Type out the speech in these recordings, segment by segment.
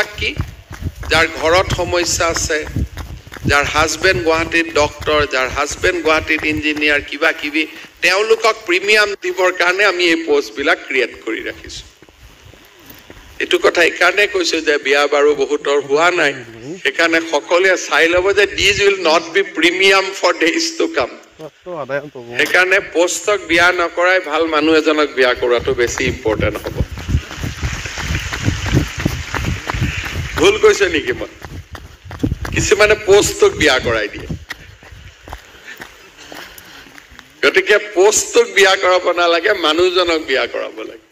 মানুহবিলাক কি যাৰ ঘৰত সমস্যা আছে, যাৰ হাজবেণ্ড গুৱাহাটীত ডক্টৰ, যাৰ হাজবেণ্ড গুৱাহাটীত ইঞ্জিনিয়াৰ, কিবা কিবি, তেওঁলোকক প্ৰিমিয়াম দিবৰ কাৰণে আমি এই পোষ্টবিলাক ক্ৰিয়েট কৰি ৰাখিছোঁ। এইটো কথা এইকাৰণে কৈছোঁ যে বিয়া বাৰু বহুতৰ হোৱা নাই, সেইকাৰণে সকলোৱে চাই ল'ব যে this will not be premium for days to come. সেইকাৰণে পোষ্টক বিয়া নকৰাই ভাল, মানুহ এজনক বিয়া কৰাটো বেছি ইম্পৰ্টেণ্ট হ'ব। ভুল কৈছো নেকি মই? কিছুমানে পোষ্টক বিয়া কৰাই দিয়ে, গতিকে পোষ্টক বিয়া কৰাব নালাগে, মানুহজনক বিয়া কৰাব লাগে,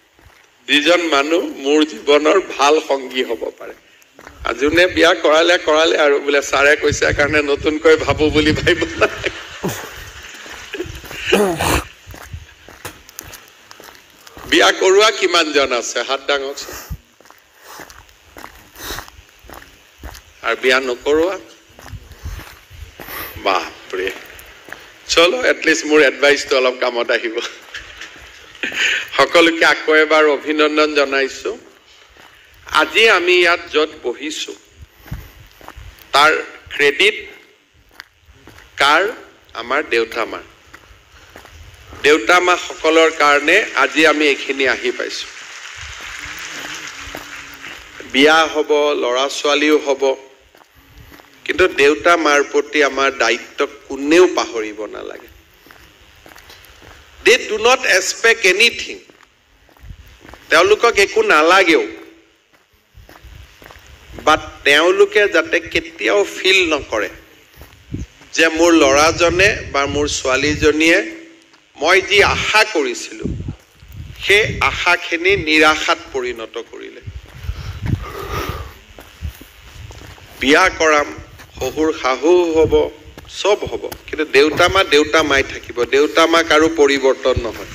যিজন মানুহ মোৰ জীৱনৰ ভাল সংগী হ'ব পাৰে। আৰু যোনে বিয়া কৰালে কৰালে আৰু বোলে ছাৰে কৈছে কাৰণে নতুনকৈ ভাবো বুলি ভাবিব নালাগে। বিয়া কৰোৱা কিমানজন আছে হাত দাঙকচোন। আৰু বিয়া নকৰোৱা বাপৰে। চলো এটলিষ্ট মোৰ এডভাইচটো অলপ কামত আহিব। সকলোকে আকৌ এবাৰ অভিনন্দন জনাইছো। আজি আমি ইয়াত য'ত বহিছো তাৰ ক্ৰেডিট কাৰ? আমাৰ দেউতা মা। দেউতা মা সকলৰ কাৰণে আজি আমি এইখিনি আহি পাইছো। বিয়া হ'ব, ল'ৰা ছোৱালীও হ'ব, কিন্তু দেউতা মাৰ প্ৰতি আমাৰ দায়িত্ব কোনেও পাহৰিব নালাগে। They do not expect anything. তেওঁলোকক একো নালাগেও, বাট তেওঁলোকে যাতে কেতিয়াও ফিল নকৰে যে মোৰ ল'ৰাজনে বা মোৰ ছোৱালীজনীয়ে মই যি আশা কৰিছিলোঁ সেই আশাখিনি নিৰাশাত পৰিণত কৰিলে। বিয়া কৰাম, শহুৰ শাহু হ'ব, চব হ'ব, কিন্তু দেউতা মাই থাকিব। দেউতা মাক আৰু পৰিৱৰ্তন নহয়।